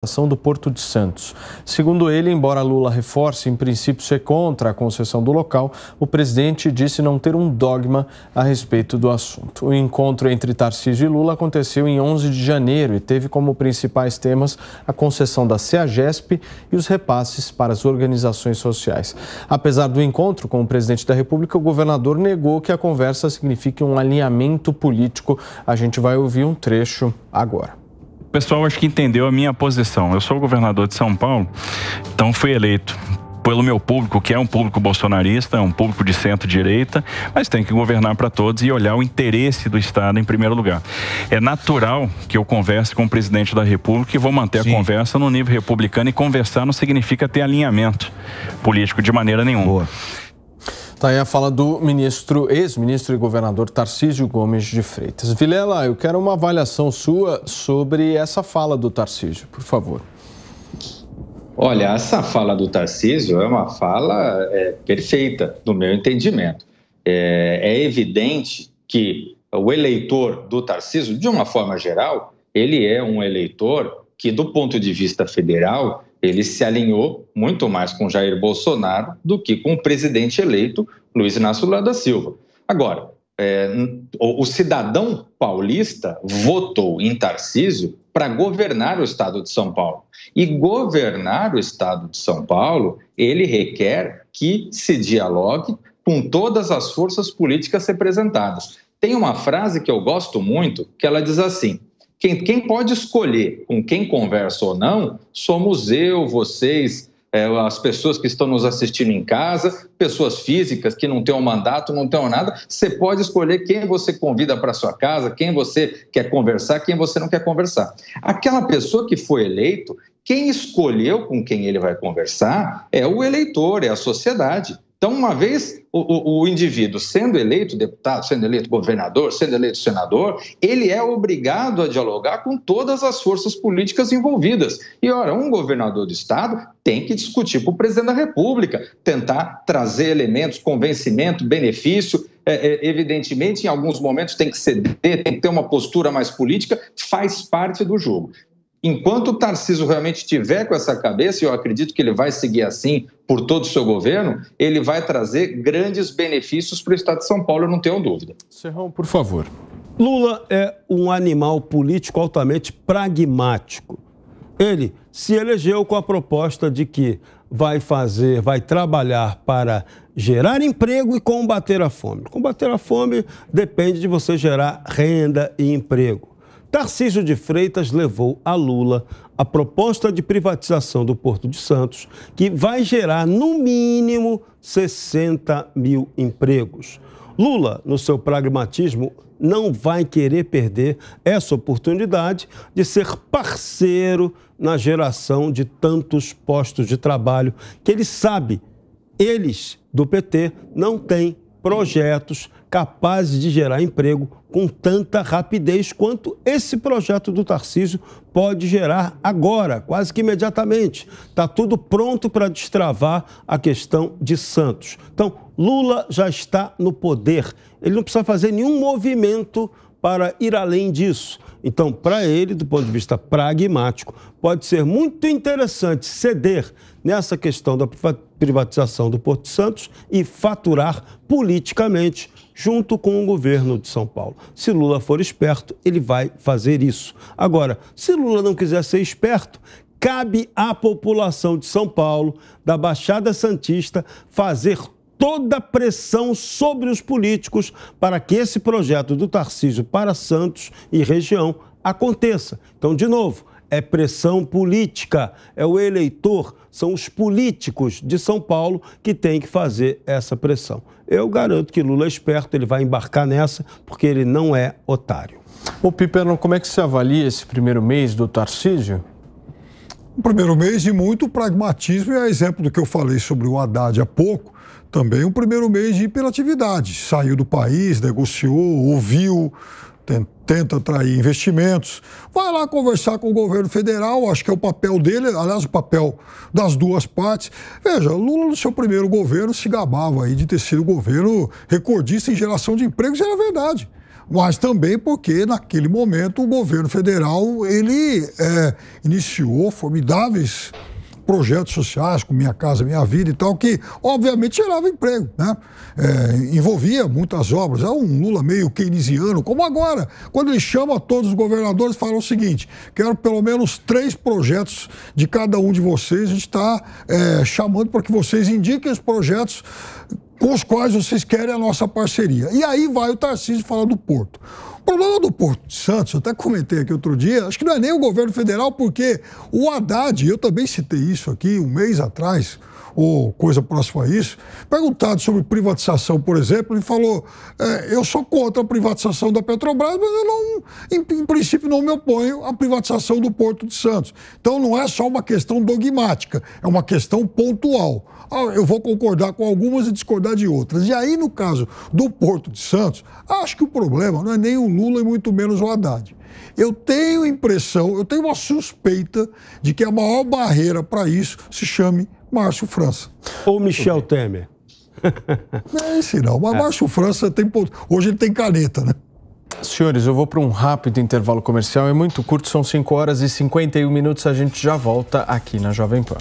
do Porto de Santos. Segundo ele, embora Lula reforce em princípio ser contra a concessão do local, o presidente disse não ter um dogma a respeito do assunto. O encontro entre Tarcísio e Lula aconteceu em 11 de janeiro e teve como principais temas a concessão da CEAGESP e os repasses para as organizações sociais. Apesar do encontro com o presidente da República, o governador negou que a conversa signifique um alinhamento político. A gente vai ouvir um trecho agora. O pessoal acho que entendeu a minha posição. Eu sou o governador de São Paulo, então fui eleito pelo meu público, que é um público bolsonarista, é um público de centro-direita, mas tem que governar para todos e olhar o interesse do Estado em primeiro lugar. É natural que eu converse com o presidente da República e vou manter a conversa no nível republicano, e conversar não significa ter alinhamento político de maneira nenhuma. Boa. Tá aí a fala do ex-ministro e governador Tarcísio Gomes de Freitas. Vilela, eu quero uma avaliação sua sobre essa fala do Tarcísio, por favor. Olha, essa fala do Tarcísio é uma fala perfeita, no meu entendimento. É evidente que o eleitor do Tarcísio, de uma forma geral, ele é um eleitor que, do ponto de vista federal, ele se alinhou muito mais com Jair Bolsonaro do que com o presidente eleito, Luiz Inácio Lula da Silva. Agora, o cidadão paulista votou em Tarcísio para governar o estado de São Paulo. E governar o estado de São Paulo, ele requer que se dialogue com todas as forças políticas representadas. Tem uma frase que eu gosto muito, que ela diz assim: quem pode escolher com quem conversa ou não somos eu, vocês, as pessoas que estão nos assistindo em casa, pessoas físicas que não têm um mandato, não têm nada. Você pode escolher quem você convida para sua casa, quem você quer conversar, quem você não quer conversar. Aquela pessoa que foi eleito, quem escolheu com quem ele vai conversar é o eleitor, é a sociedade. Então, uma vez o indivíduo sendo eleito deputado, sendo eleito governador, sendo eleito senador, ele é obrigado a dialogar com todas as forças políticas envolvidas. E, ora, um governador do estado tem que discutir com o presidente da República, tentar trazer elementos, convencimento, benefício. Evidentemente, em alguns momentos tem que ceder, tem que ter uma postura mais política, faz parte do jogo. Enquanto o Tarcísio realmente estiver com essa cabeça, e eu acredito que ele vai seguir assim por todo o seu governo, ele vai trazer grandes benefícios para o estado de São Paulo, eu não tenho dúvida. Serrão, por favor. Lula é um animal político altamente pragmático. Ele se elegeu com a proposta de que vai trabalhar para gerar emprego e combater a fome. Combater a fome depende de você gerar renda e emprego. Tarcísio de Freitas levou a Lula a proposta de privatização do Porto de Santos, que vai gerar, no mínimo, 60 mil empregos. Lula, no seu pragmatismo, não vai querer perder essa oportunidade de ser parceiro na geração de tantos postos de trabalho que ele sabe, eles do PT não têm projetos capazes de gerar emprego com tanta rapidez quanto esse projeto do Tarcísio pode gerar agora, quase que imediatamente. Está tudo pronto para destravar a questão de Santos. Então, Lula já está no poder. Ele não precisa fazer nenhum movimento para ir além disso. Então, para ele, do ponto de vista pragmático, pode ser muito interessante ceder nessa questão da privatização do Porto de Santos e faturar politicamente junto com o governo de São Paulo. Se Lula for esperto, ele vai fazer isso. Agora, se Lula não quiser ser esperto, cabe à população de São Paulo, da Baixada Santista, fazer toda a pressão sobre os políticos para que esse projeto do Tarcísio para Santos e região aconteça. Então, de novo, é pressão política, é o eleitor, são os políticos de São Paulo que têm que fazer essa pressão. Eu garanto que Lula é esperto, ele vai embarcar nessa, porque ele não é otário. Ô Piperno, como é que você avalia esse primeiro mês do Tarcísio? O primeiro mês de muito pragmatismo, e a exemplo do que eu falei sobre o Haddad há pouco, também um primeiro mês de hiperatividade. Saiu do país, negociou, ouviu, tenta atrair investimentos, vai lá conversar com o governo federal, acho que é o papel dele, aliás, o papel das duas partes. Veja, Lula no seu primeiro governo se gabava aí de ter sido o governo recordista em geração de empregos, e era verdade. mas também porque, naquele momento, o governo federal ele iniciou formidáveis projetos sociais, como Minha Casa Minha Vida e tal, que, obviamente, gerava emprego, né? Envolvia muitas obras. É um Lula meio keynesiano, como agora, quando ele chama todos os governadores, fala o seguinte: quero pelo menos 3 projetos de cada um de vocês, a gente está chamando para que vocês indiquem os projetos com os quais vocês querem a nossa parceria. E aí vai o Tarcísio falar do Porto. O problema do Porto de Santos, eu até comentei aqui outro dia, acho que não é nem o governo federal, porque o Haddad, eu também citei isso aqui um mês atrás, ou coisa próxima a isso, perguntado sobre privatização, por exemplo, ele falou, eu sou contra a privatização da Petrobras, mas eu não, em princípio não me oponho à privatização do Porto de Santos. Então não é só uma questão dogmática, é uma questão pontual. Eu vou concordar com algumas e discordar de outras. E aí, no caso do Porto de Santos, acho que o problema não é nem o Lula e muito menos o Haddad. Eu tenho impressão, eu tenho uma suspeita de que a maior barreira para isso se chame Márcio França. Ou Michel Temer. Não é esse não, mas Márcio França hoje ele tem caneta, né? Senhores, eu vou para um rápido intervalo comercial, é muito curto, são 5 horas e 51 minutos, a gente já volta aqui na Jovem Pan.